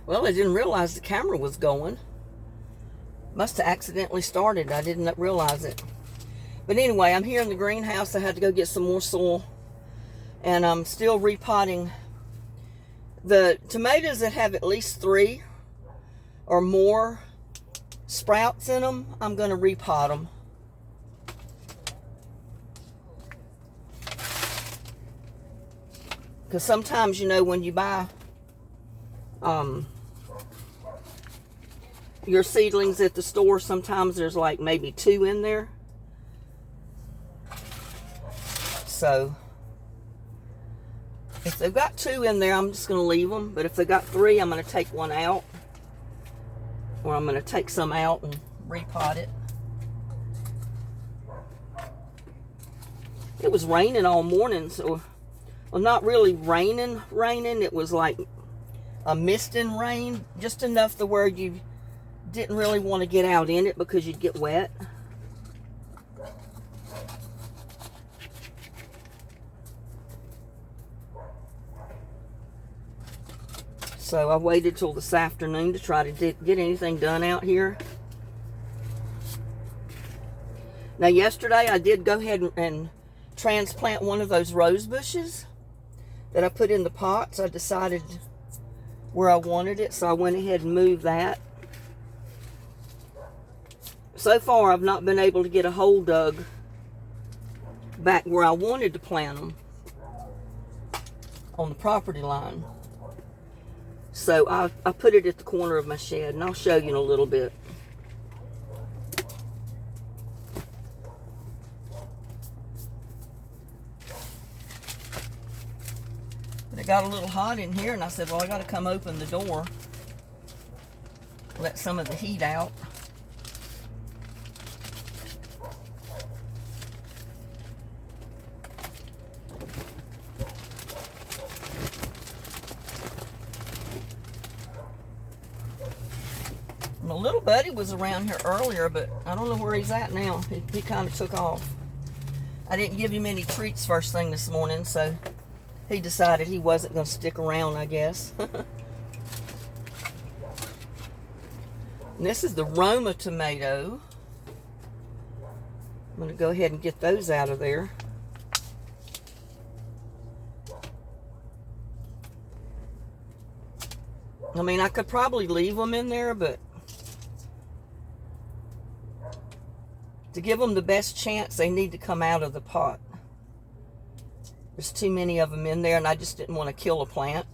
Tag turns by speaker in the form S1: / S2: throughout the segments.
S1: Well, I didn't realize the camera was going. Must have accidentally started. I didn't realize it. But anyway, I'm here in the greenhouse. I had to go get some more soil. And I'm still repotting the tomatoes that have at least 3 or more sprouts in them. I'm going to repot them. Because sometimes, you know, when you buy your seedlings at the store, sometimes there's like maybe 2 in there. So if they've got 2 in there, I'm just going to leave them. But if they've got 3, I'm going to take one out. Or I'm going to take some out and repot it. It was raining all morning, so, well, not really raining. It was like a misting rain, just enough to where you didn't really want to get out in it because you'd get wet. So I waited till this afternoon to try to get anything done out here. Now yesterday I did go ahead and transplant one of those rose bushes that I put in the pots. I decided where I wanted it, so I went ahead and moved that. So far I've not been able to get a hole dug back where I wanted to plant them on the property line. So I put it at the corner of my shed, and I'll show you in a little bit. But it got a little hot in here, and I said, well, I got to come open the door, let some of the heat out. My little buddy was around here earlier, but I don't know where he's at now. He kind of took off. I didn't give him any treats first thing this morning, so he decided he wasn't going to stick around, I guess. And this is the Roma tomato. I'm going to go ahead and get those out of there. I mean, I could probably leave them in there, but to give them the best chance, they need to come out of the pot. There's too many of them in there, and I just didn't want to kill a plant.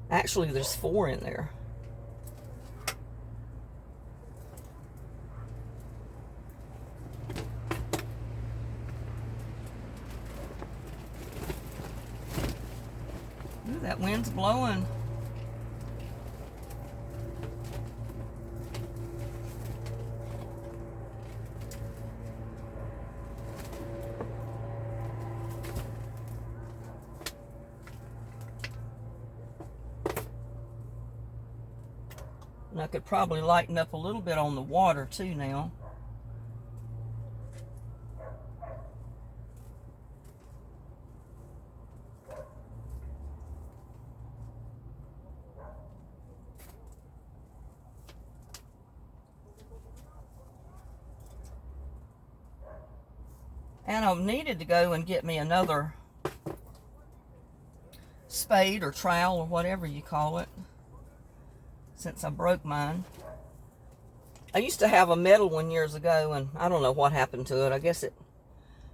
S1: Actually, there's 4 in there. Ooh, that wind's blowing. And I could probably lighten up a little bit on the water too now. And I needed to go and get me another spade or trowel or whatever you call it, since I broke mine. I used to have a metal one years ago, and I don't know what happened to it. I guess it,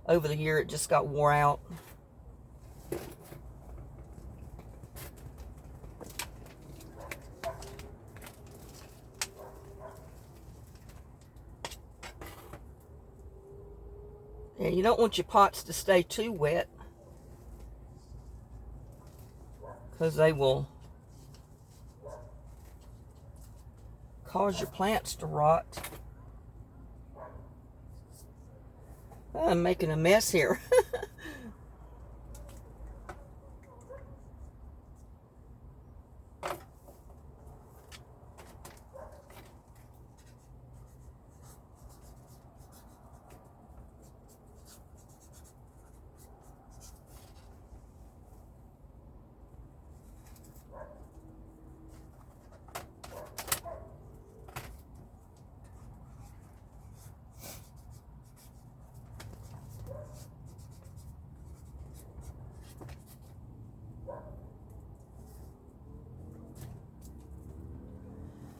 S1: over the year, it just got wore out. Yeah, you don't want your pots to stay too wet, because they will cause your plants to rot. I'm making a mess here.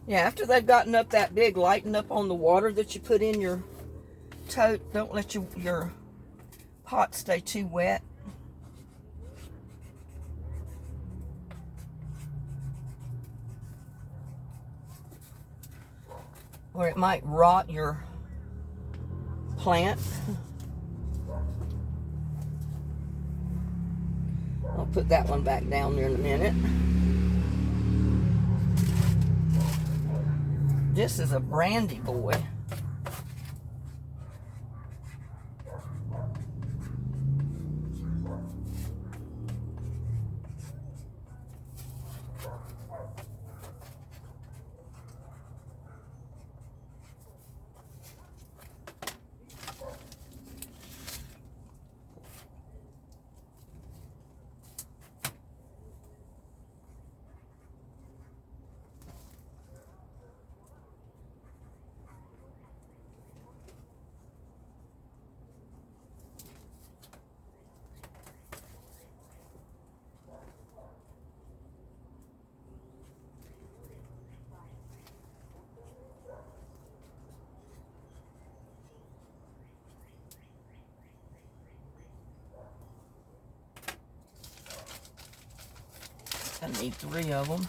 S1: Yeah, after they've gotten up that big, lighten up on the water that you put in your tote. Don't let your pot stay too wet. Or it might rot your plant. I'll put that one back down there in a minute. This is a brandy boy. I need 3 of them.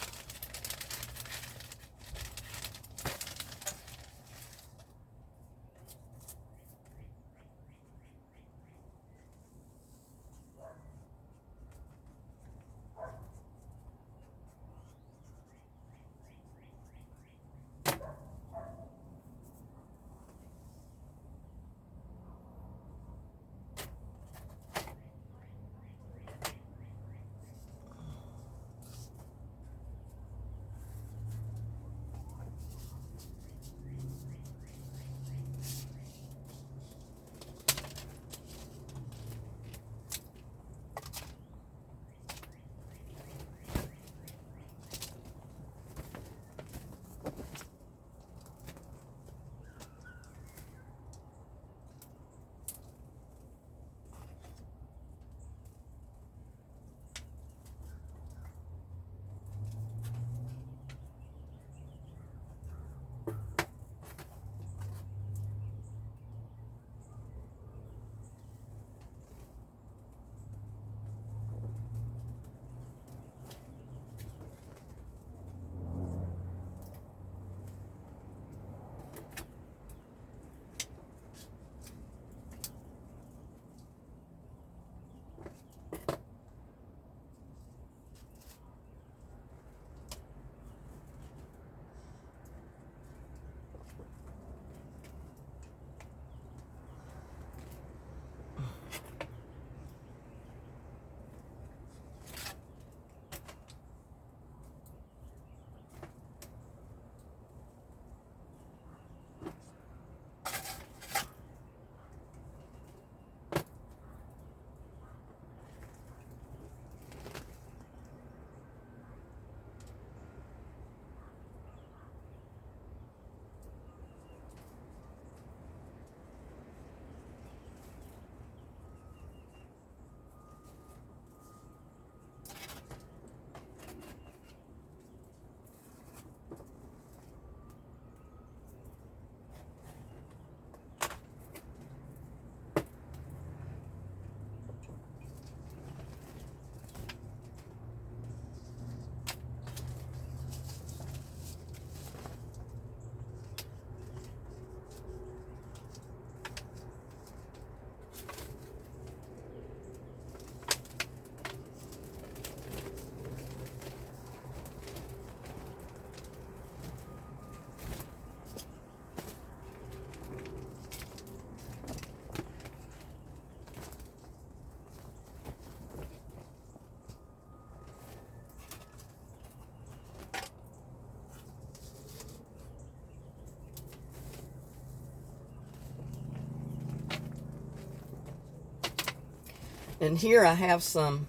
S1: And here I have some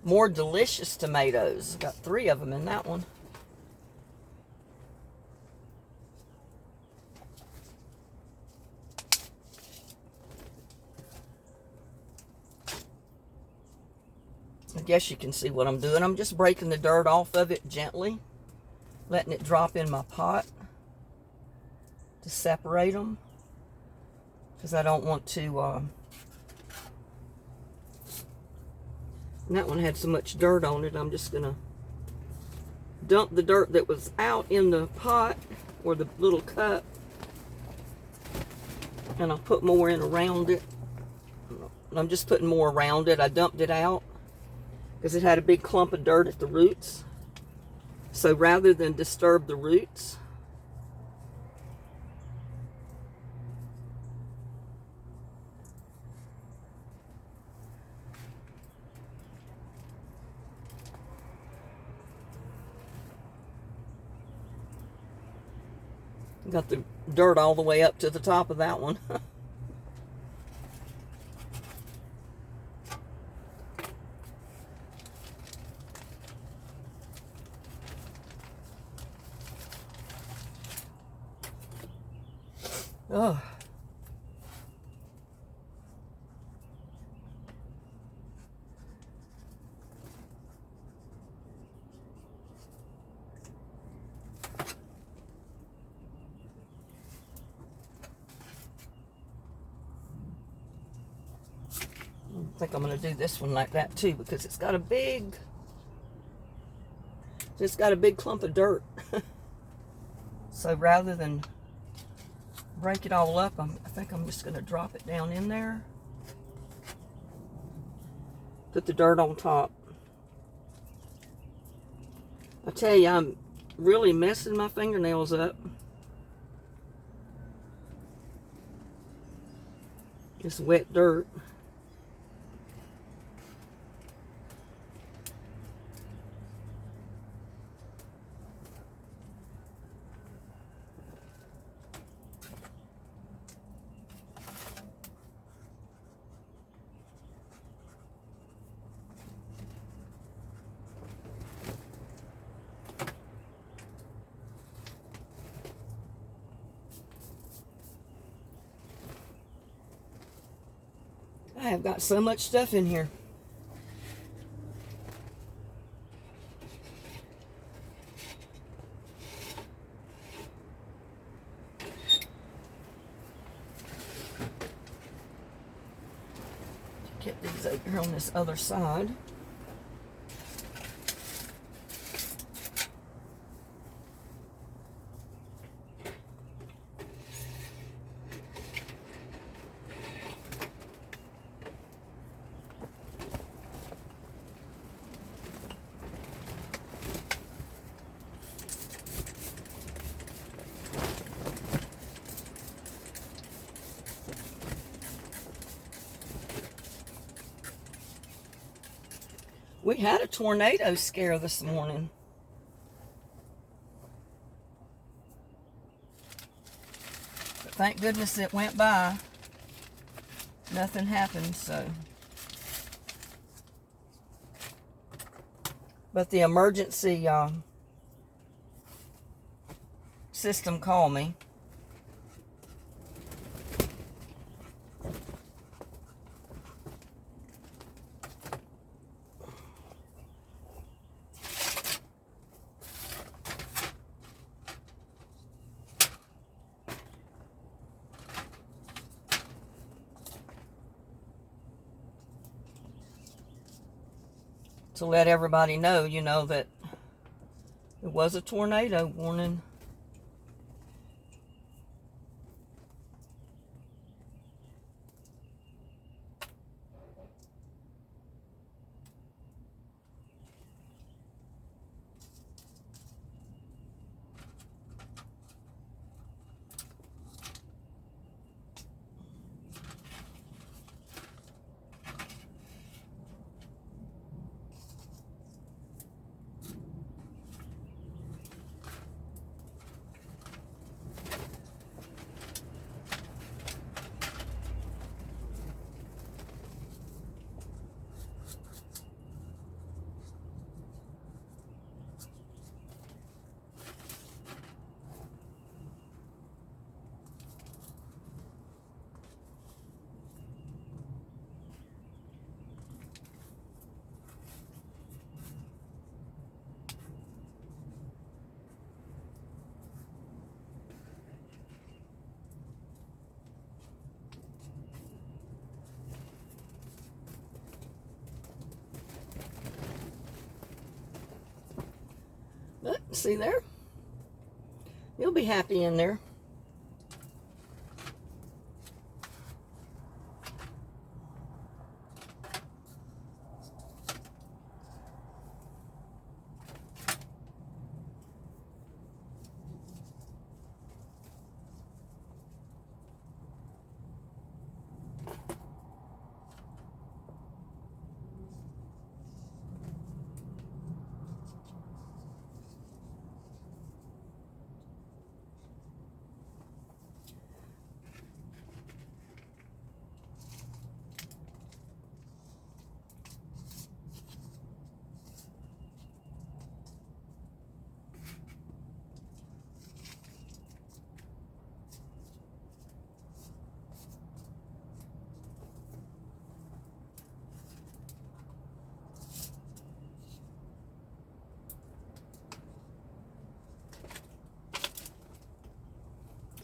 S1: more delicious tomatoes. Got 3 of them in that one. I guess you can see what I'm doing. I'm just breaking the dirt off of it gently. letting it drop in my pot to separate them, because I don't want to, and that one had so much dirt on it, I'm just going to dump the dirt that was out in the pot or the little cup, and I'll put more in around it. I'm just putting more around it. I dumped it out because it had a big clump of dirt at the roots. So rather than disturb the roots, got the dirt all the way up to the top of that one. Oh. I think I'm going to do this one like that too, because it's got a big clump of dirt. So rather than break it all up, I think I'm just going to drop it down in there. Put the dirt on top. I tell you, I'm really messing my fingernails up. It's wet dirt. I have got so much stuff in here. Get these over here on this other side. We had a tornado scare this morning. But thank goodness it went by. Nothing happened, so. But the emergency system called me. To let everybody know, you know, that it was a tornado warning. See there? You'll be happy in there.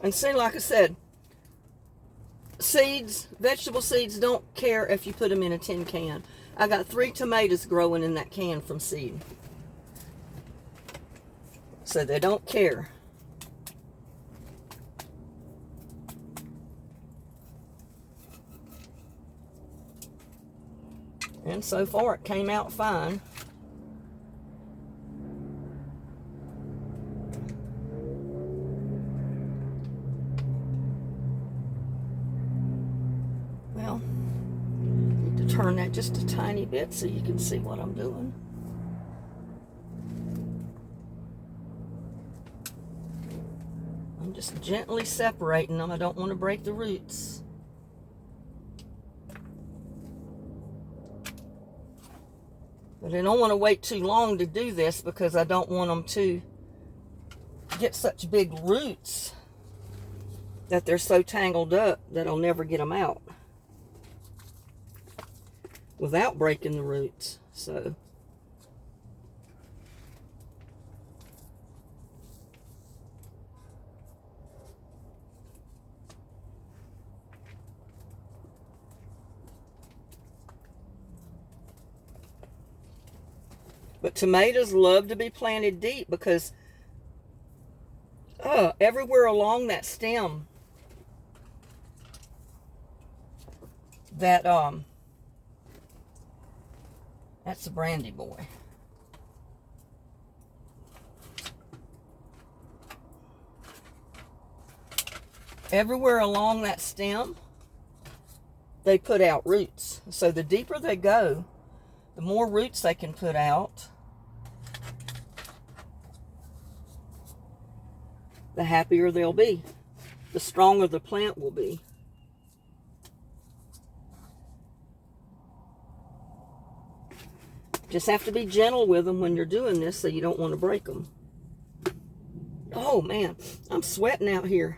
S1: And see, like I said, seeds, vegetable seeds don't care if you put them in a tin can. I got 3 tomatoes growing in that can from seed. So they don't care. And so far it came out fine. Well, need to turn that just a tiny bit so you can see what I'm doing. I'm just gently separating them. I don't want to break the roots. But I don't want to wait too long to do this because I don't want them to get such big roots that they're so tangled up that I'll never get them out without breaking the roots. So but tomatoes love to be planted deep because everywhere along that stem that that's a brandy boy. Everywhere along that stem they put out roots. So the deeper they go, the more roots they can put out, the happier they'll be, the stronger the plant will be. Just have to be gentle with them when you're doing this so you don't want to break them. Oh man, I'm sweating out here.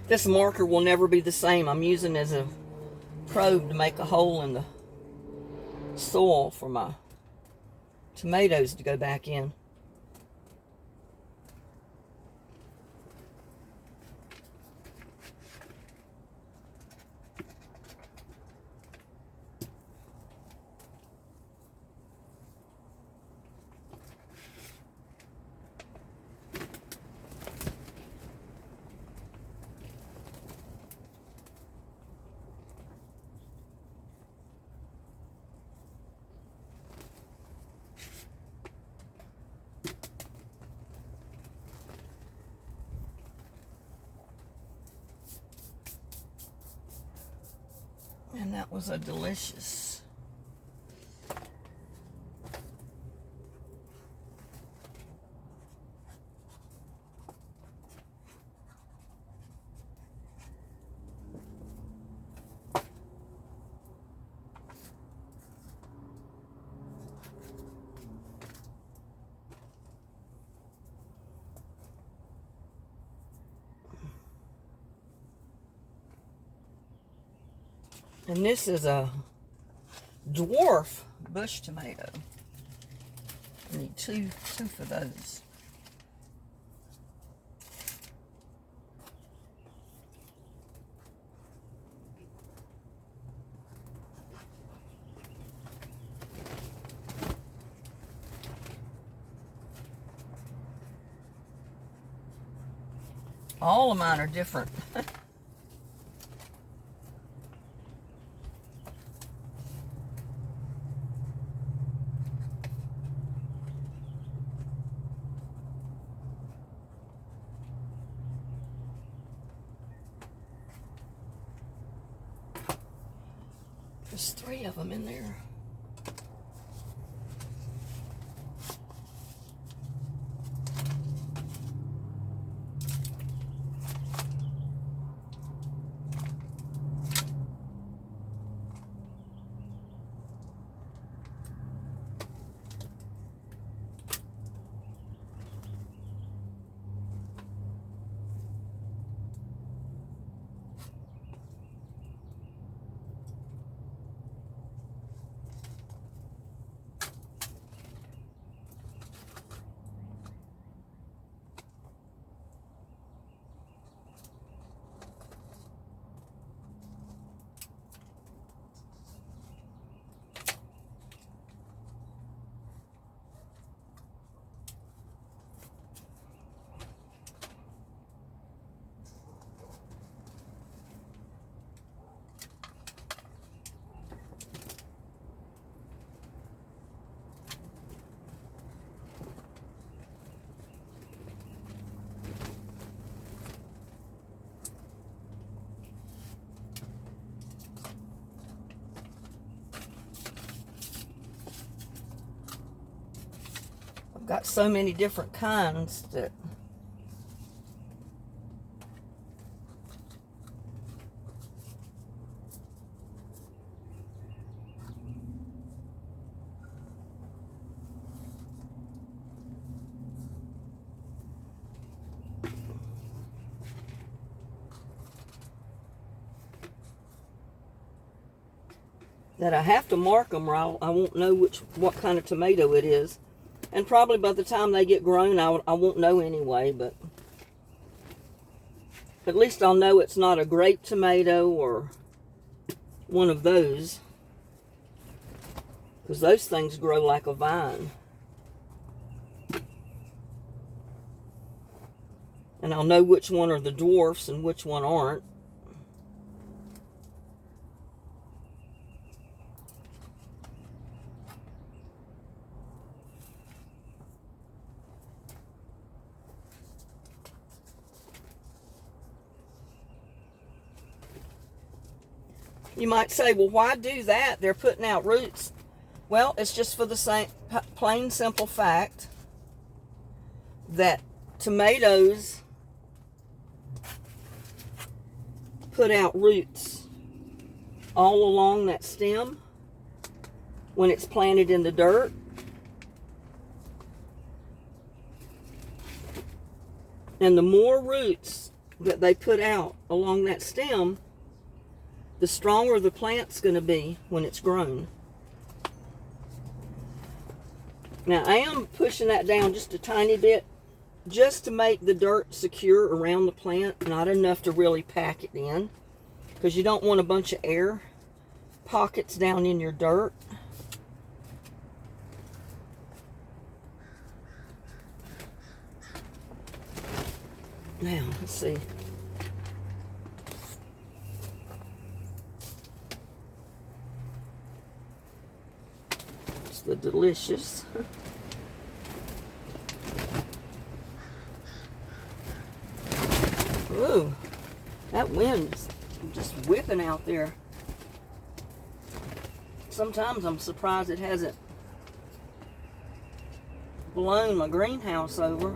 S1: This marker will never be the same. I'm using it as a probe to make a hole in the soil for my tomatoes to go back in. And that was a delicious And this is a dwarf bush tomato. I need two for those. All of mine are different. There's 3 of them in there. I've got so many different kinds that I have to mark them or I won't know what kind of tomato it is. And probably by the time they get grown, I won't know anyway, but at least I'll know it's not a grape tomato or one of those, because those things grow like a vine. And I'll know which one are the dwarfs and which one aren't. You might say, well, why do that? They're putting out roots. Well, it's just for the same plain simple fact that tomatoes put out roots all along that stem when it's planted in the dirt. And the more roots that they put out along that stem, the stronger the plant's going to be when it's grown. Now, I am pushing that down just a tiny bit, just to make the dirt secure around the plant, not enough to really pack it in, because you don't want a bunch of air pockets down in your dirt. Now, let's see. The delicious. Ooh, that wind's just whipping out there. Sometimes I'm surprised it hasn't blown my greenhouse over.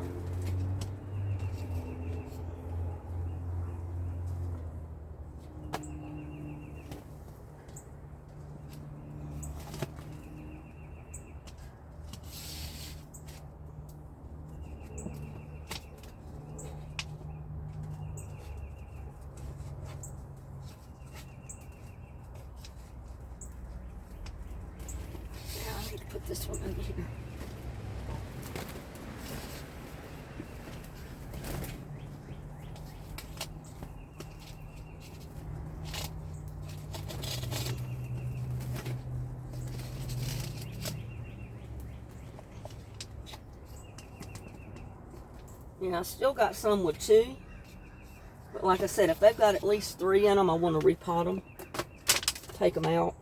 S1: this one over here. Yeah, I still got some with 2. But like I said, if they've got at least 3 in them, I want to repot them. Take them out.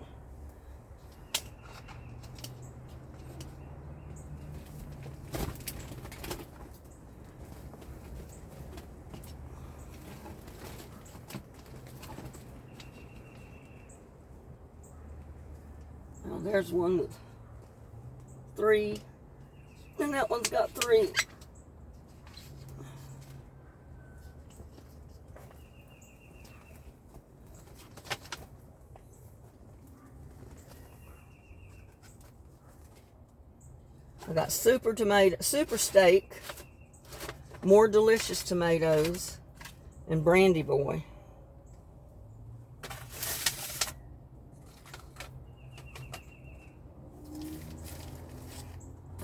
S1: Now there's one with 3. And that one's got 3. I got super steak, more delicious tomatoes, and Brandy Boy.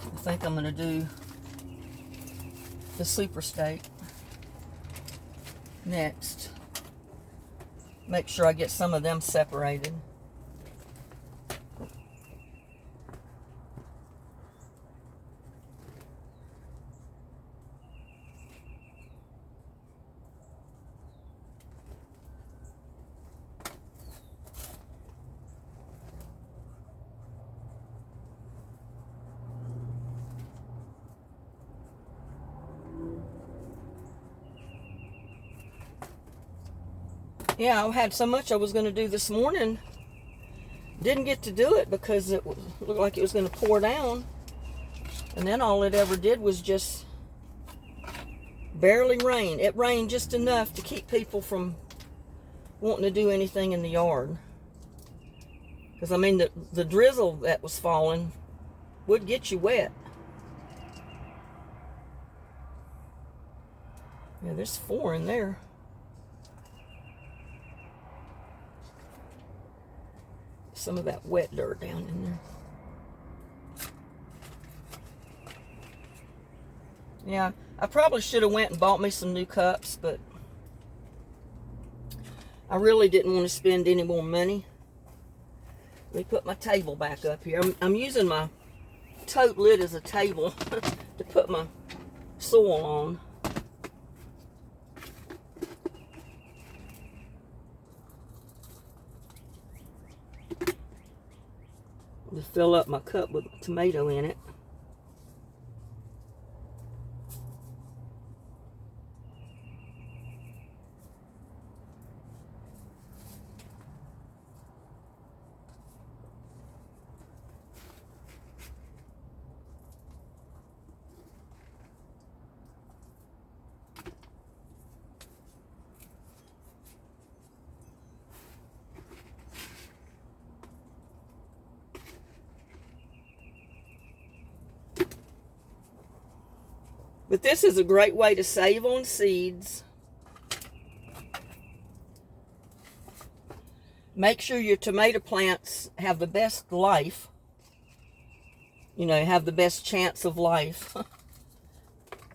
S1: I think I'm going to do the super steak next. Make sure I get some of them separated. Yeah, I had so much I was going to do this morning. Didn't get to do it because it looked like it was going to pour down. And then all it ever did was just barely rain. It rained just enough to keep people from wanting to do anything in the yard. Because, I mean, the drizzle that was falling would get you wet. Yeah, there's 4 in there. Some of that wet dirt down in there. Yeah, I probably should have went and bought me some new cups, but I really didn't want to spend any more money. Let me put my table back up here. I'm using my tote lid as a table to put my soil on. To fill up my cup with tomato in it. But this is a great way to save on seeds. Make sure your tomato plants have the best life. You know, have the best chance of life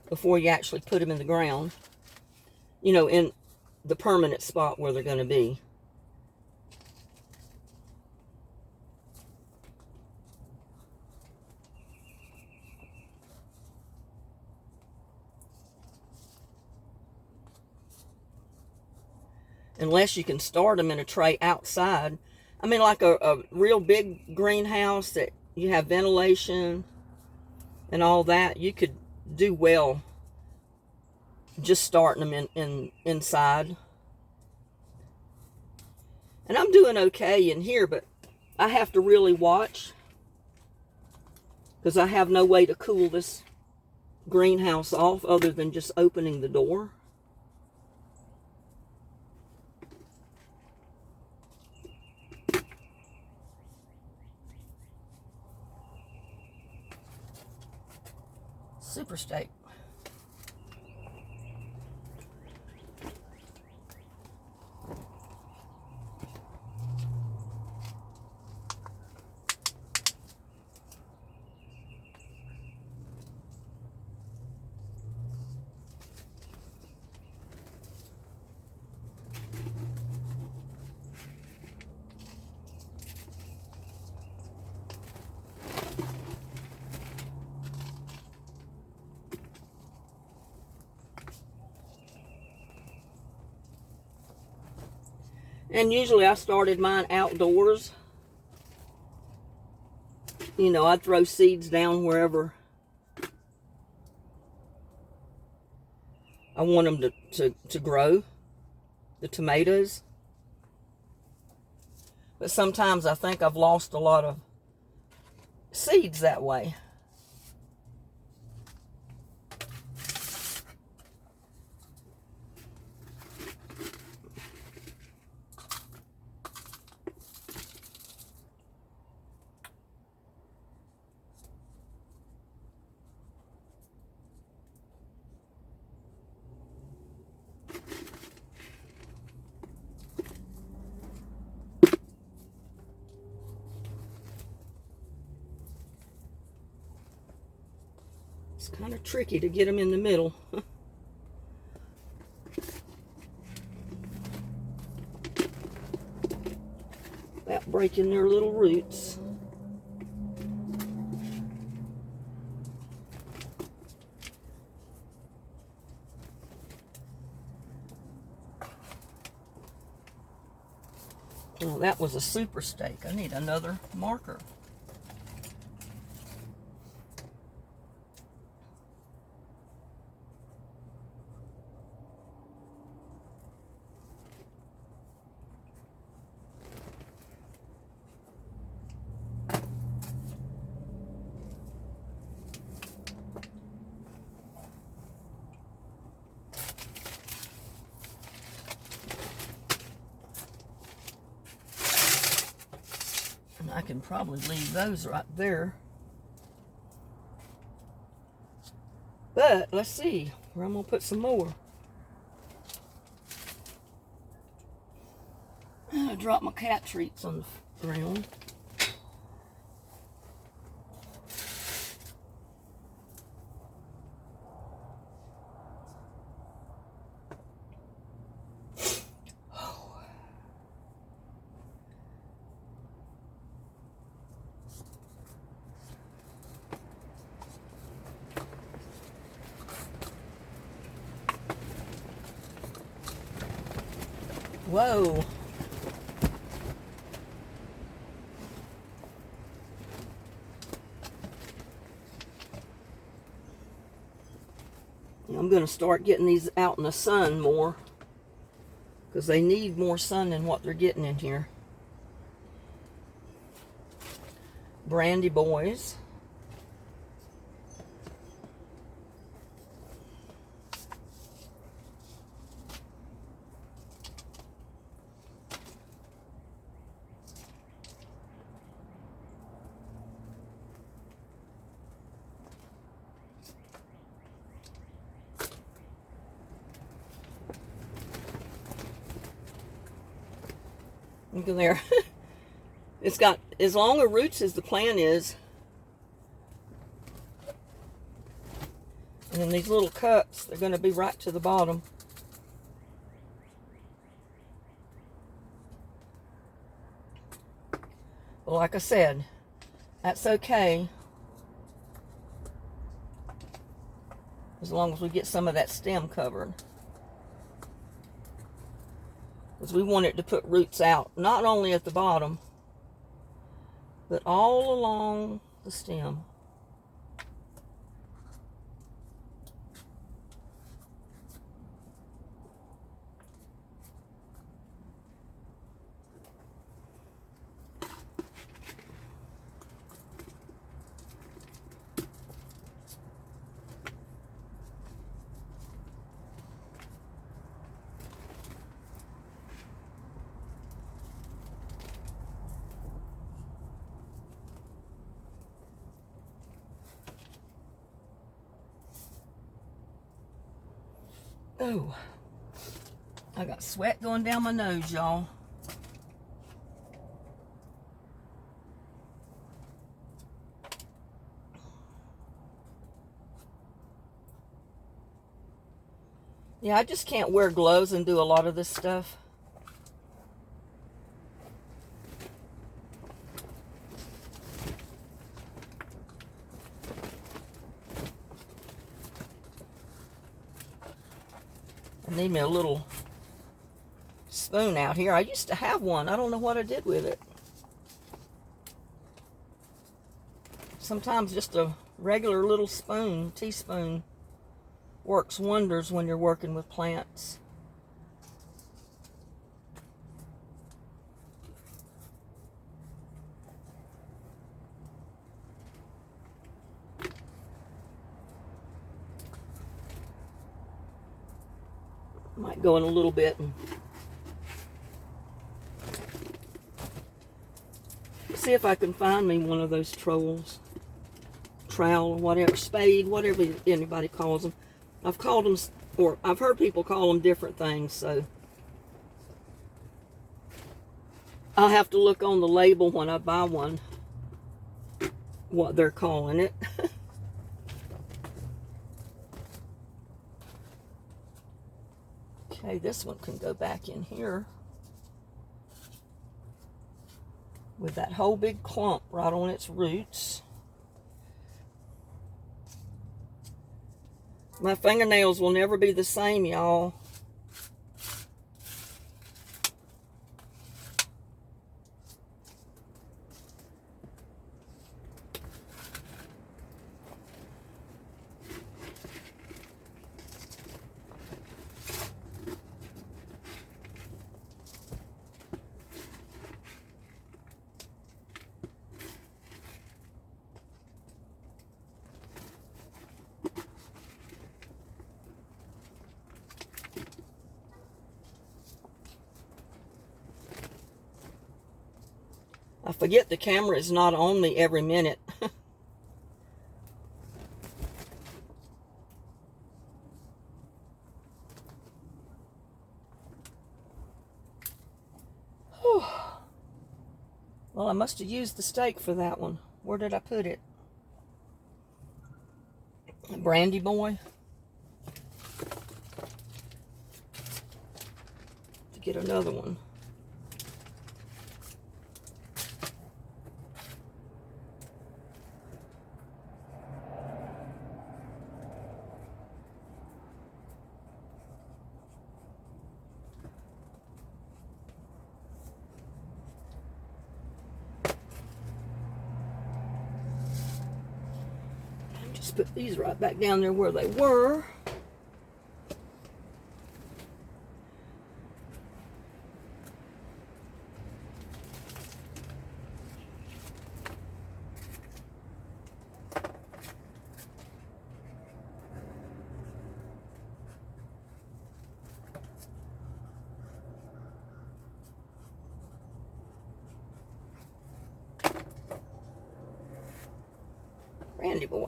S1: before you actually put them in the ground. You know, in the permanent spot where they're going to be. Unless you can start them in a tray outside. I mean, like a real big greenhouse that you have ventilation and all that, you could do well just starting them inside. And I'm doing okay in here, but I have to really watch because I have no way to cool this greenhouse off other than just opening the door. Super steak. And usually I started mine outdoors. You know, I'd throw seeds down wherever I want them to grow, the tomatoes. But sometimes I think I've lost a lot of seeds that way. It's kind of tricky to get them in the middle. Without breaking their little roots. Oh, that was a super steak. I need another marker. I can probably leave those right there. But let's see where I'm going to put some more. I dropped my cat treats on the ground. Whoa. I'm going to start getting these out in the sun more because they need more sun than what they're getting in here. Brandy boys. Look in there. It's got as long a roots as the plant is. And then these little cups, they're going to be right to the bottom. But like I said, that's okay. As long as we get some of that stem covered. Because we want it to put roots out, not only at the bottom, but all along the stem. Oh, I got sweat going down my nose, y'all. Yeah, I just can't wear gloves and do a lot of this stuff. I need me a little spoon out here. I used to have one. I don't know what I did with it. Sometimes just a regular little spoon, teaspoon, works wonders when you're working with plants. Might go in a little bit and see if I can find me one of those trowels, trowel, whatever, spade, whatever anybody calls them. I've called them, or I've heard people call them different things, so I'll have to look on the label when I buy one what they're calling it. Okay, this one can go back in here with that whole big clump right on its roots. My fingernails will never be the same, y'all. I forget the camera is not on me every minute. Well, I must have used the stake for that one. Where did I put it? Brandy boy. To get another one. Just put these right back down there where they were. Randy boy.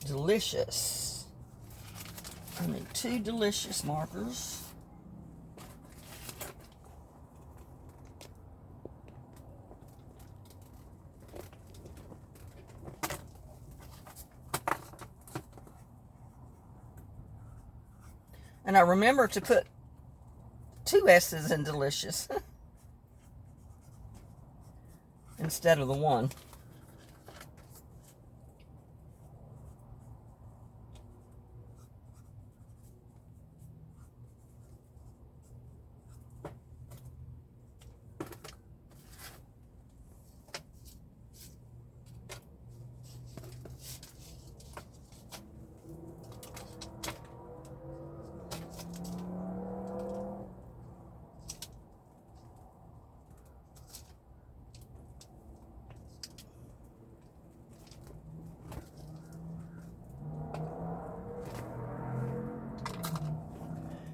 S1: Delicious. I need 2 delicious markers. And I remember to put 2 S's in delicious instead of the 1.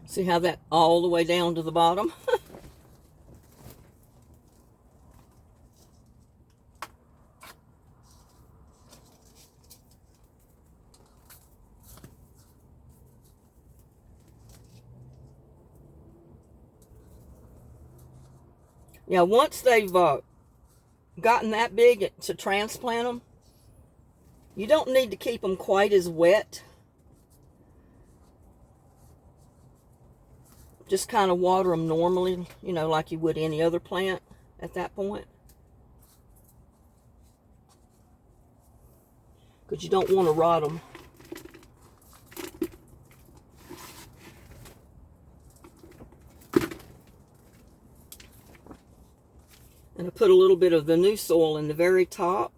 S1: See how that all the way down to the bottom? Yeah, once they've gotten that big to transplant them, you don't need to keep them quite as wet. Just kind of water them normally, you know, like you would any other plant at that point. Because you don't want to rot them. And I put a little bit of the new soil in the very top.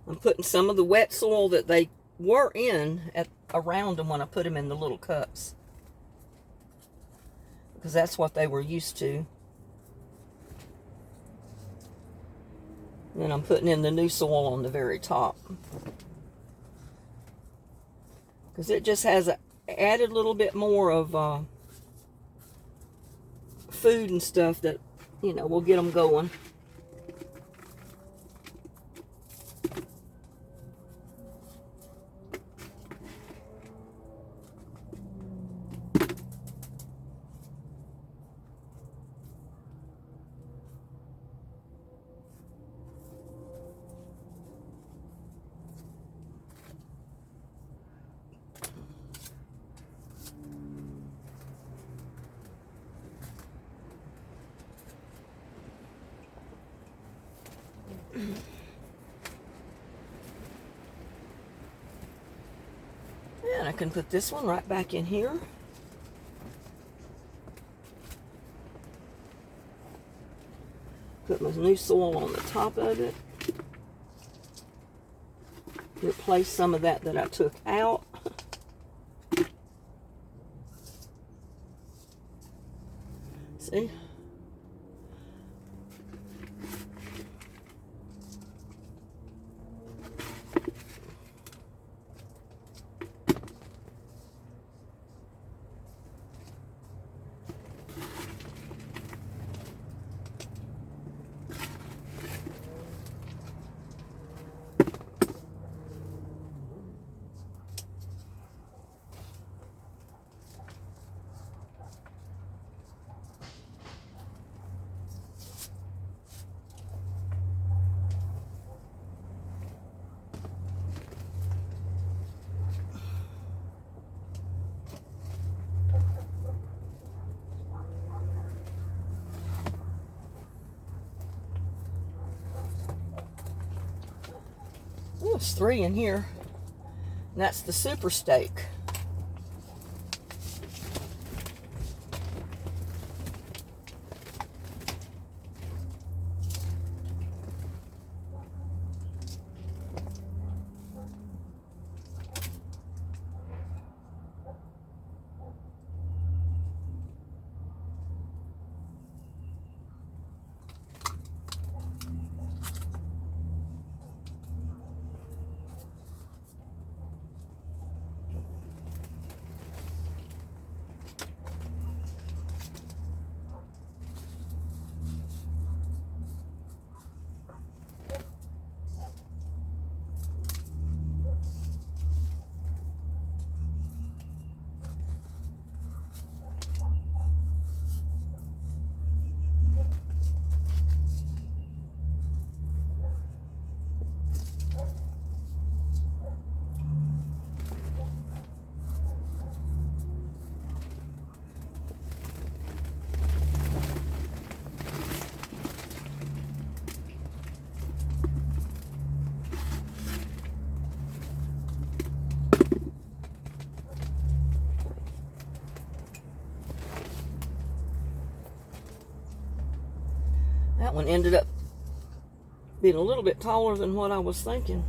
S1: I'm putting some of the wet soil that they were in around them when I put them in the little cups, because that's what they were used to. And then I'm putting in the new soil on the very top, because it just has added a little bit more of food and stuff that, you know, will get them going. And I can put this one right back in here. Put my new soil on the top of it. Replace some of that I took out. See? There's 3 in here. And that's the super steak. That one ended up being a little bit taller than what I was thinking.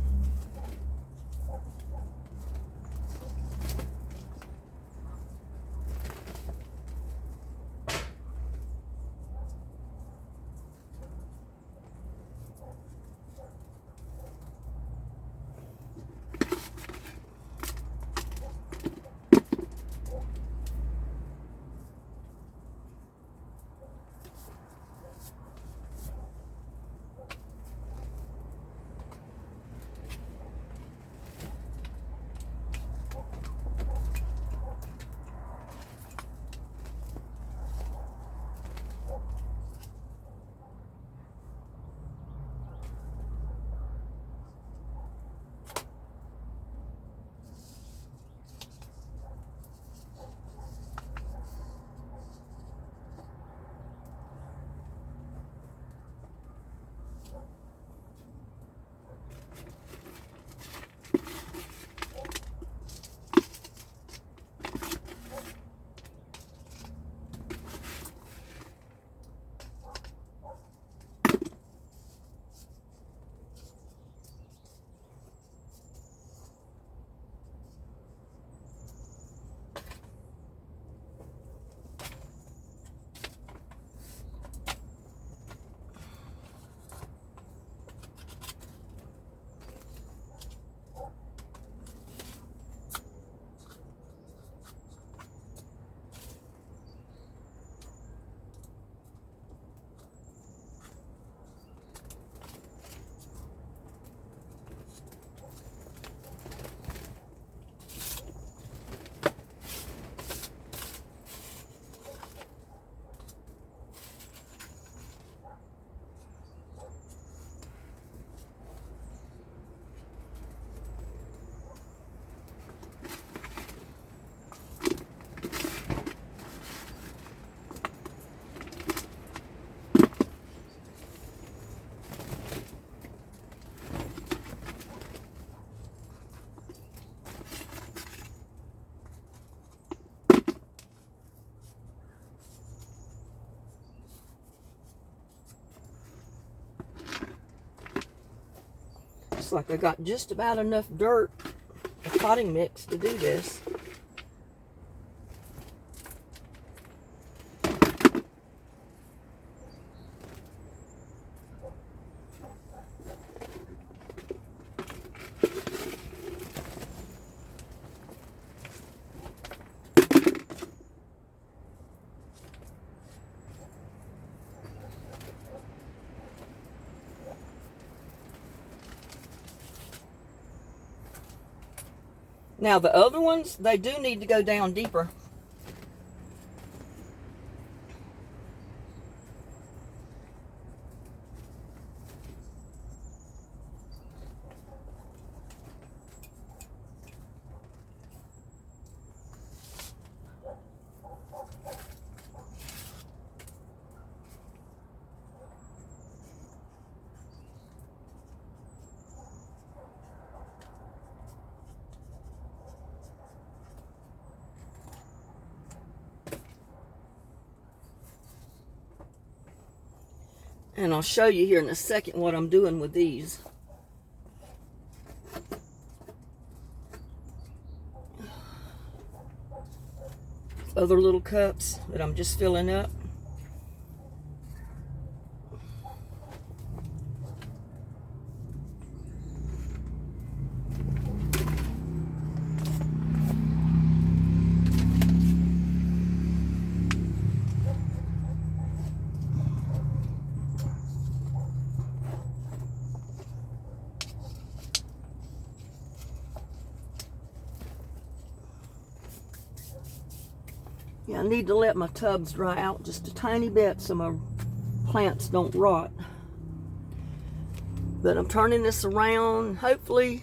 S1: looks like I got just about enough dirt, a potting mix, to do this. Now the other ones, they do need to go down deeper. And I'll show you here in a second what I'm doing with these. Other little cups that I'm just filling up. Yeah, I need to let my tubs dry out just a tiny bit so my plants don't rot. But I'm turning this around. Hopefully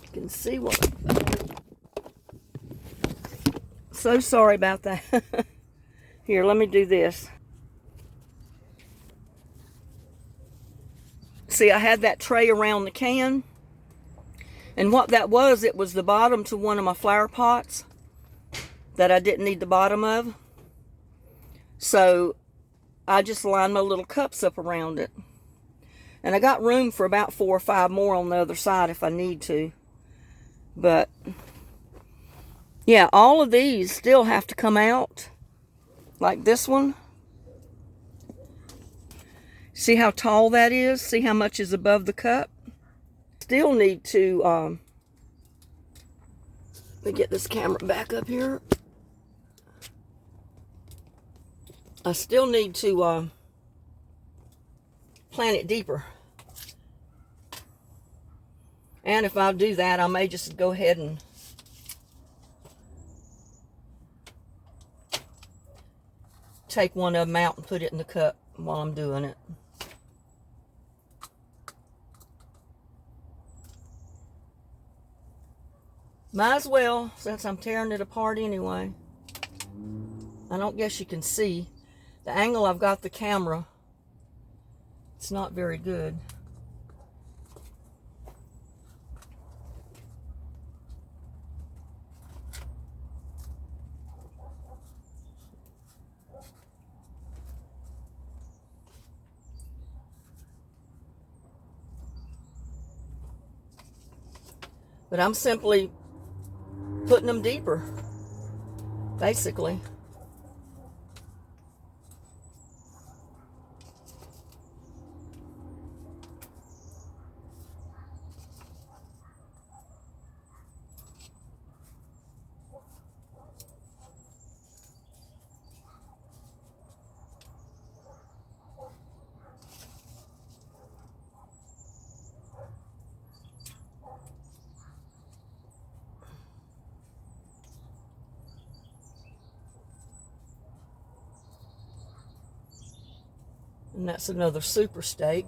S1: you can see what I've done. So sorry about that. Here, let me do this. See, I had that tray around the can. And what that was, it was the bottom to one of my flower pots that I didn't need the bottom of. So I just lined my little cups up around it. And I got room for about 4 or 5 more on the other side if I need to. But yeah, all of these still have to come out. Like this one. See how tall that is? See how much is above the cup? Still need to, let me get this camera back up here. I still need to plant it deeper. And if I do that, I may just go ahead and take one of them out and put it in the cup while I'm doing it. Might as well, since I'm tearing it apart anyway. I don't guess you can see. The angle I've got the camera, it's not very good. But I'm simply putting them deeper, basically. And that's another super stake.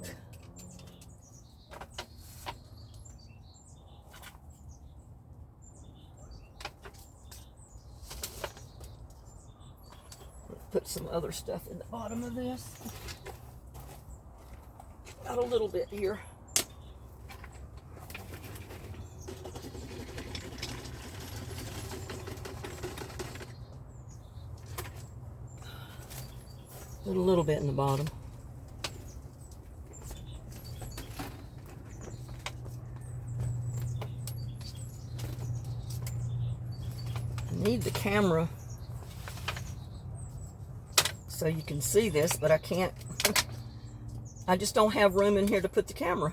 S1: Put some other stuff in the bottom of this. Got a little bit here. Put a little bit in the bottom. need the camera so you can see this, but I can't. I just don't have room in here to put the camera.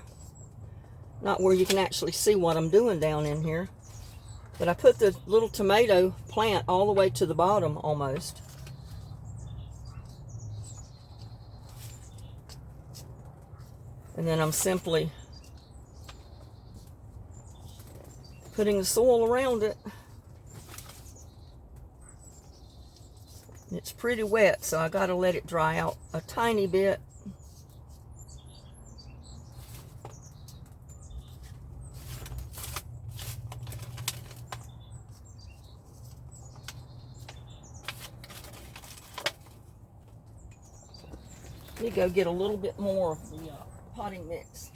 S1: Not where you can actually see what I'm doing down in here. But I put the little tomato plant all the way to the bottom almost. And then I'm simply putting the soil around it. It's pretty wet, so I gotta let it dry out a tiny bit. Let me go get a little bit more of the potting mix.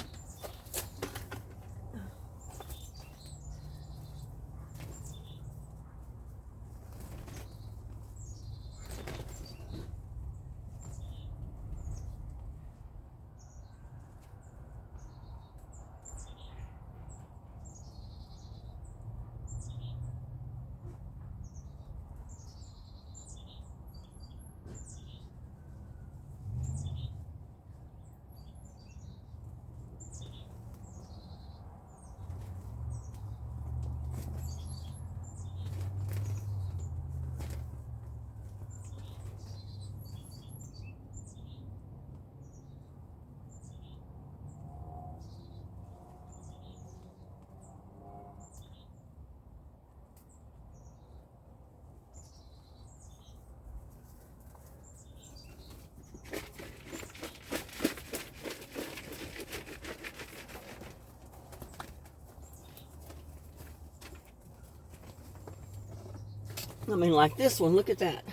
S1: I mean, like this one, look at that.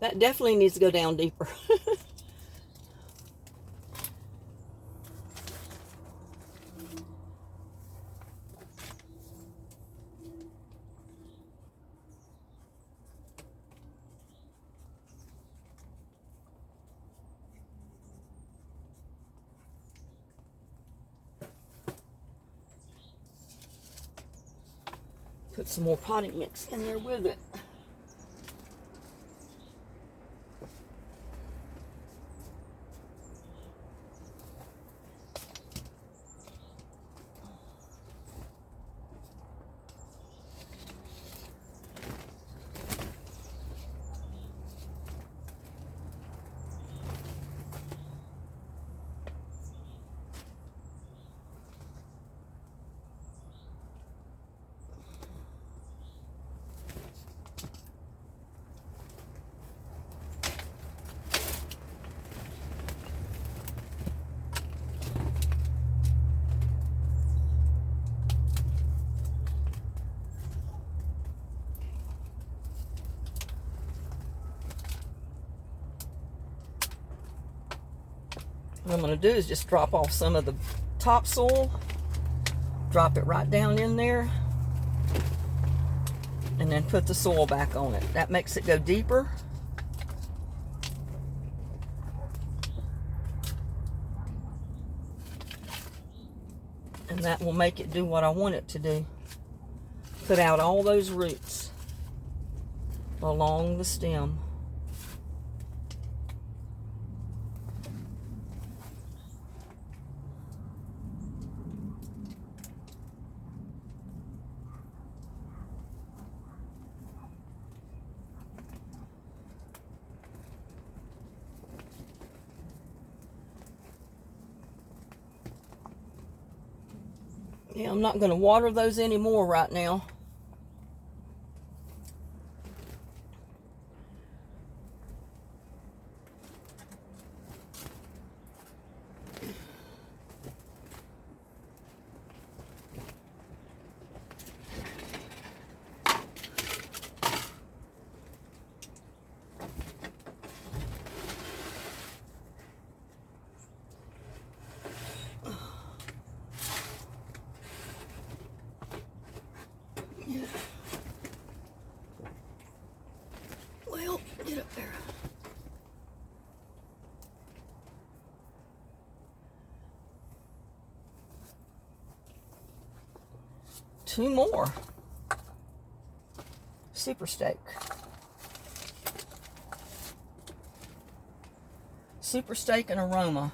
S1: That definitely needs to go down deeper. Put some more potting mix in there with it. What I'm going to do is just drop off some of the topsoil, drop it right down in there, and then put the soil back on it. That makes it go deeper. And that will make it do what I want it to do. Put out all those roots along the stem. Yeah, I'm not going to water those anymore right now. Well, get up there. Two more. Super Steak. Super Steak and Aroma.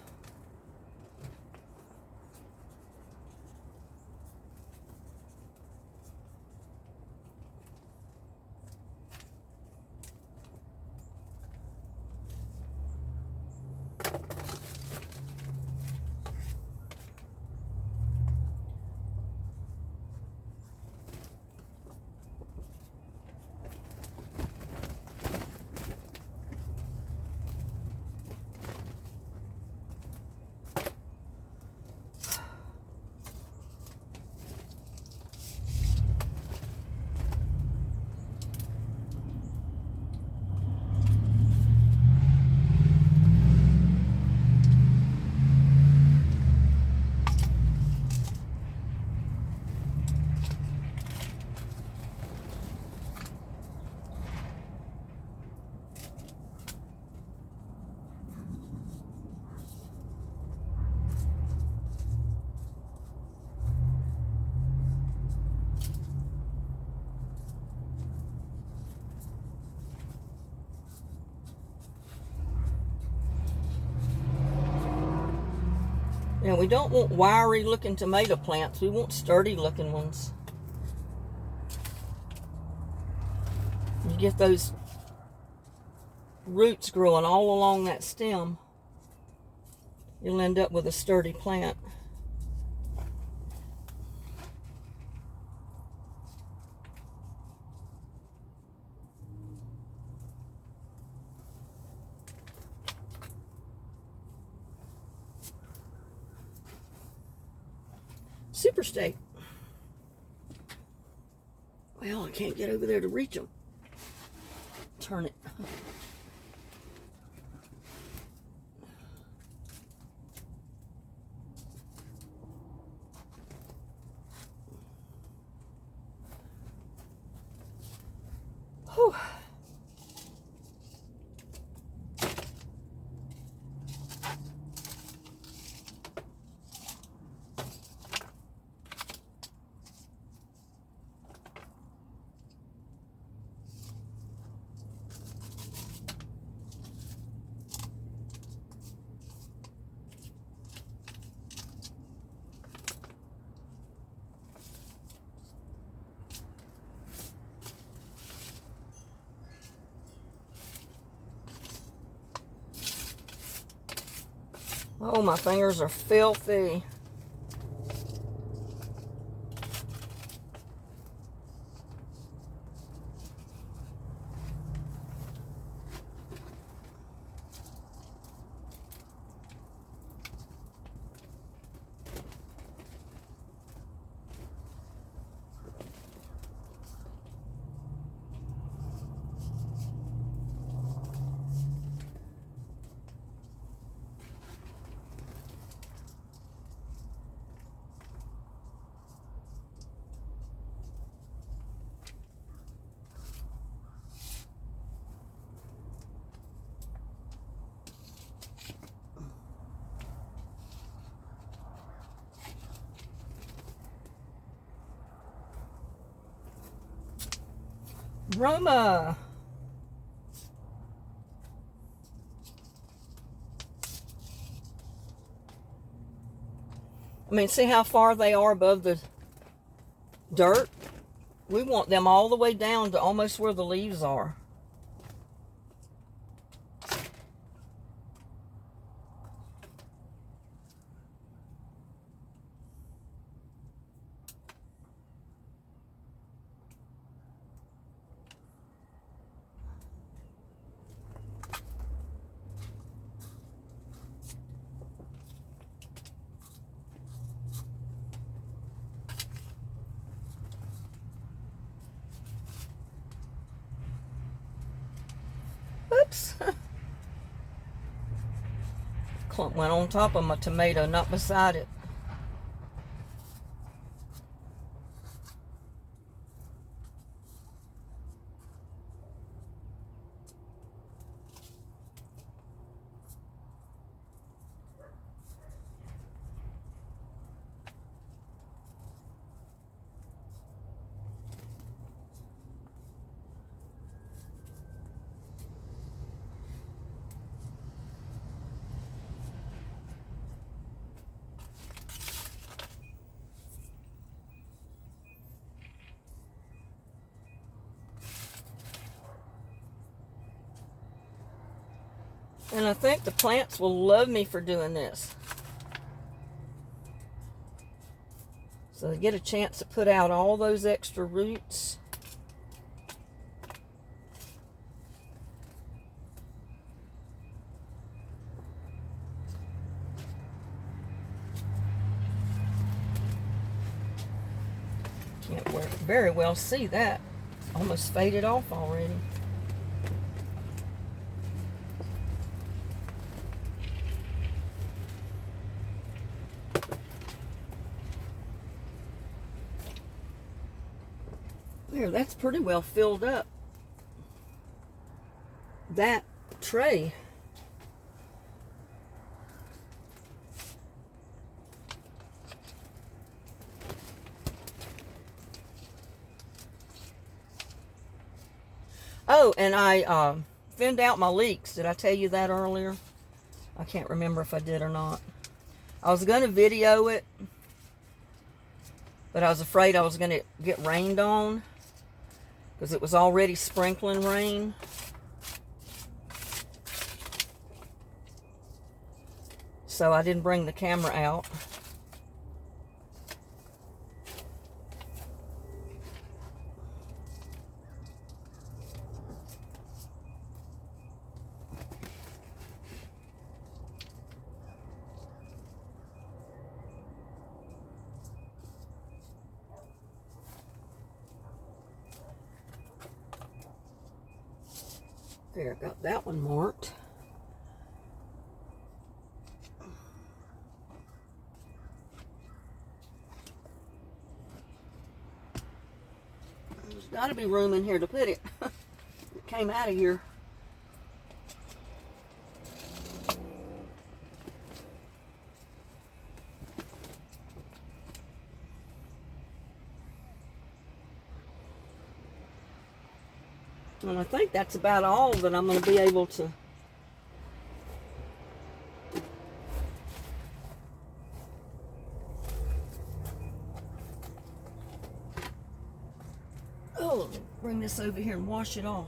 S1: Now, we don't want wiry looking tomato plants. We want sturdy looking ones. You get those roots growing all along that stem, you'll end up with a sturdy plant. Super Steak. Well, I can't get over there to reach them. Turn it. Whew. Oh, my fingers are filthy. Roma. I mean, see how far they are above the dirt? We want them all the way down to almost where the leaves are. Oops. Clump went on top of my tomato, not beside it. And I think the plants will love me for doing this. So they get a chance to put out all those extra roots. Can't very well see that. Almost faded off already. There, that's pretty well filled up that tray. Oh, and I thinned out my leeks. Did I tell you that earlier? I can't remember if I did or not. I was going to video it, but I was afraid I was going to get rained on because it was already sprinkling rain. So I didn't bring the camera out. There, got that one marked. There's got to be room in here to put it. It came out of here. And I think that's about all that I'm going to be able to bring this over here and wash it off.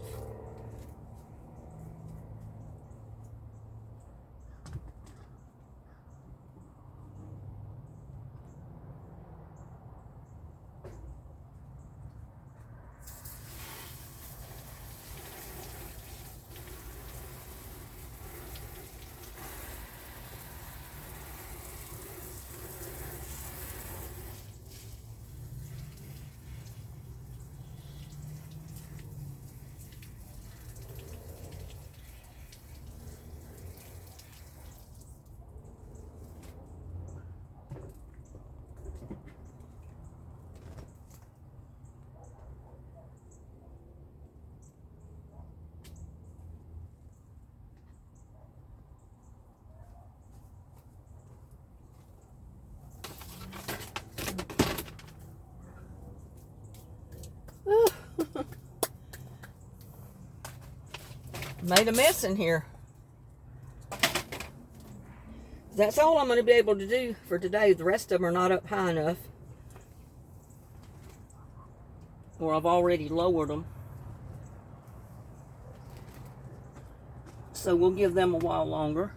S1: Made a mess in here. That's all I'm going to be able to do for today. The rest of them are not up high enough. Or I've already lowered them. So we'll give them a while longer.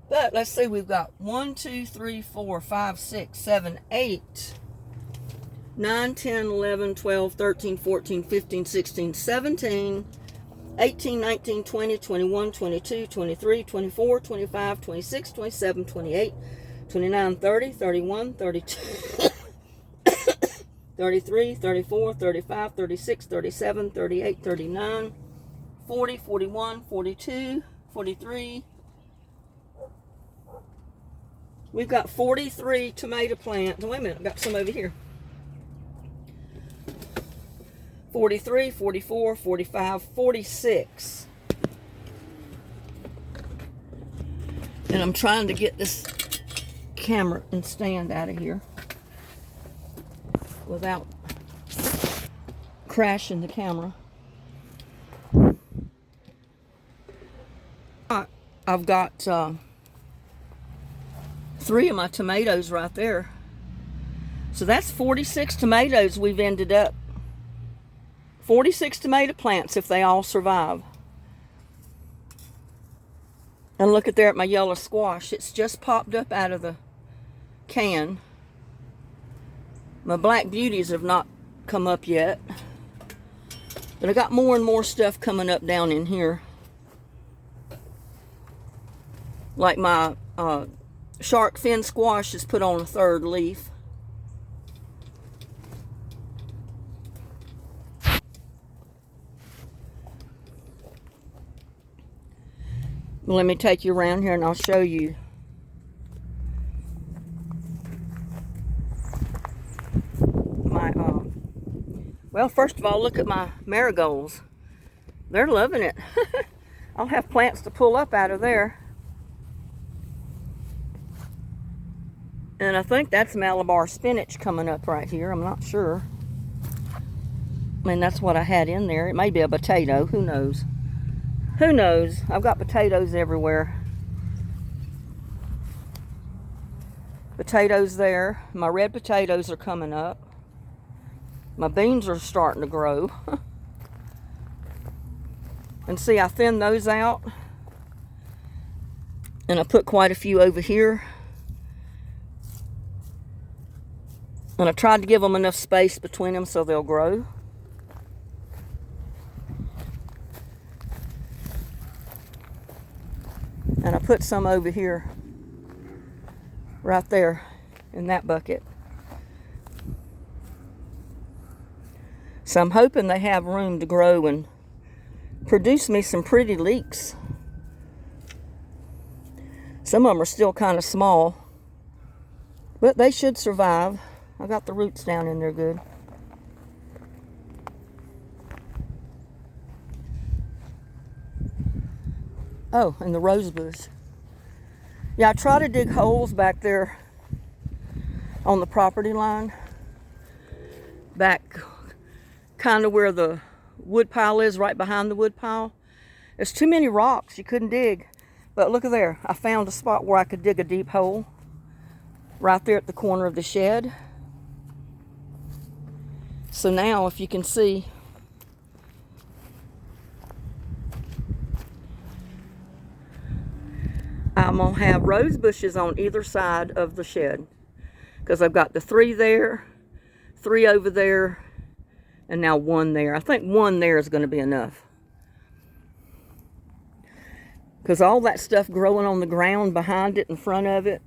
S1: But let's see, we've got 1, 2, 3, 4, 5, 6, 7, 8, 9, 10, 11, 12, 13, 14, 15, 16, 17, 18, 19, 20, 21, 22, 23, 24, 25, 26, 27, 28, 29, 30, 31, 32, 33, 34, 35, 36, 37, 38, 39, 40, 41, 42, 43. We've got 43 tomato plants. Wait a minute, I've got some over here. 43, 44, 45, 46. And I'm trying to get this camera and stand out of here without crashing the camera. I've got 3 of my tomatoes right there. So that's 46 tomatoes we've ended up. 46 tomato plants if they all survive. And look at there at my yellow squash. It's just popped up out of the can. My black beauties have not come up yet. But I got more and more stuff coming up down in here. Like my shark fin squash has put on a 3rd leaf. Let me take you around here and I'll show you. Well, first of all, look at my marigolds. They're loving it. I'll have plants to pull up out of there. And I think that's Malabar spinach coming up right here. I'm not sure. I mean, that's what I had in there. It may be a potato. Who knows? Who knows? I've got potatoes everywhere. Potatoes there. My red potatoes are coming up. My beans are starting to grow. And see, I thinned those out. And I put quite a few over here. And I tried to give them enough space between them so they'll grow. And I put some over here, right there, in that bucket. So I'm hoping they have room to grow and produce me some pretty leeks. Some of them are still kind of small, but they should survive. I got the roots down in there good. Oh, and the rose bush. Yeah, I try to dig holes back there on the property line. Back kind of where the wood pile is, right behind the wood pile. There's too many rocks, you couldn't dig. But look at there, I found a spot where I could dig a deep hole. Right there at the corner of the shed. So now, if you can see, I'm going to have rose bushes on either side of the shed. Because I've got the 3 there, 3 over there, and now 1 there. I think 1 there is going to be enough. Because all that stuff growing on the ground behind it, in front of it,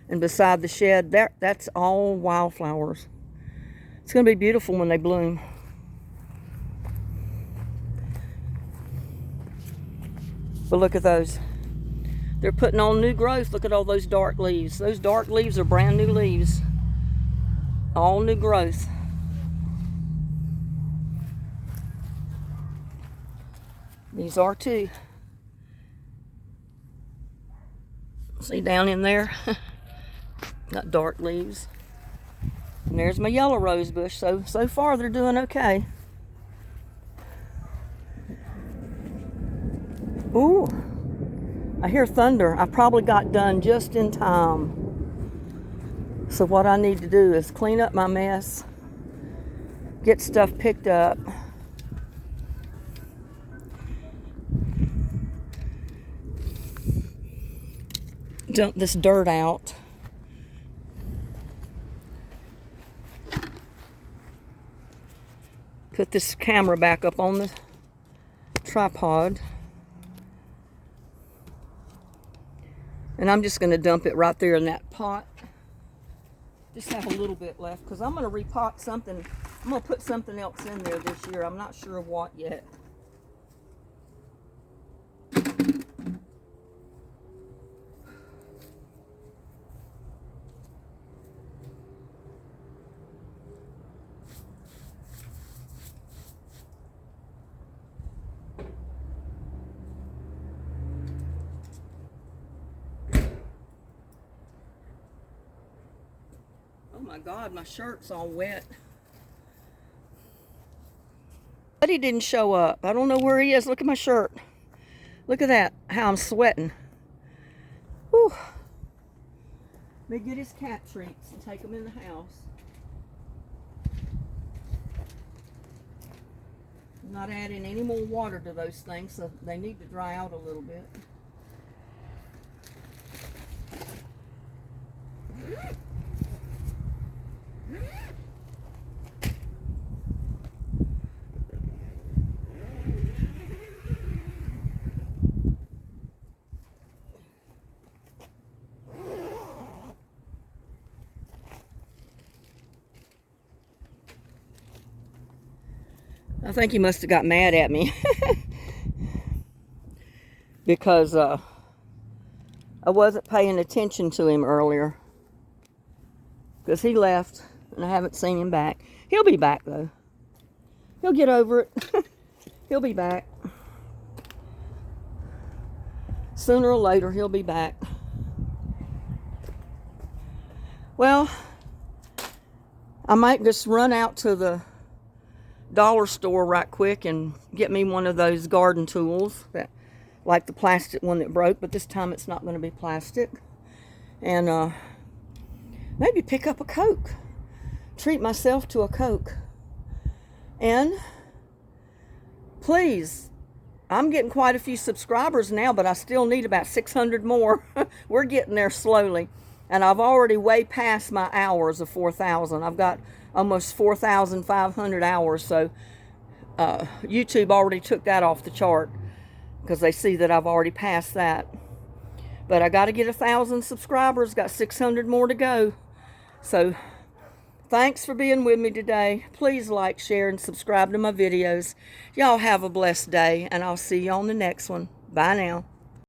S1: and beside the shed, that's all wildflowers. It's going to be beautiful when they bloom. But look at those. They're putting on new growth. Look at all those dark leaves. Those dark leaves are brand new leaves. All new growth. These are too. See down in there? Got dark leaves. And there's my yellow rose bush. So far they're doing okay. Ooh. I hear thunder. I probably got done just in time. So what I need to do is clean up my mess, get stuff picked up, dump this dirt out, put this camera back up on the tripod. And I'm just going to dump it right there in that pot. Just have a little bit left because I'm going to repot something. I'm going to put something else in there this year. I'm not sure of what yet. Oh my God, my shirt's all wet. But he didn't show up. I don't know where he is. Look at my shirt. Look at that, how I'm sweating. Whew. Let me get his cat treats and take them in the house. I'm not adding any more water to those things, so they need to dry out a little bit. I think he must have got mad at me because I wasn't paying attention to him earlier, because he left and I haven't seen him back. He'll be back though. He'll get over it. He'll be back. Sooner or later he'll be back. Well, I might just run out to the dollar store right quick and get me one of those garden tools, that like the plastic one that broke, but this time it's not going to be plastic. And maybe pick up a Coke, treat myself to a Coke. And please, I'm getting quite a few subscribers now, but I still need about 600 more. We're getting there slowly, and I've already way past my hours of 4,000. I've got almost 4,500 hours, so YouTube already took that off the chart because they see that I've already passed that. But I got to get 1,000 subscribers, got 600 more to go. So thanks for being with me today. Please like, share, and subscribe to my videos. Y'all have a blessed day, and I'll see you on the next one. Bye now.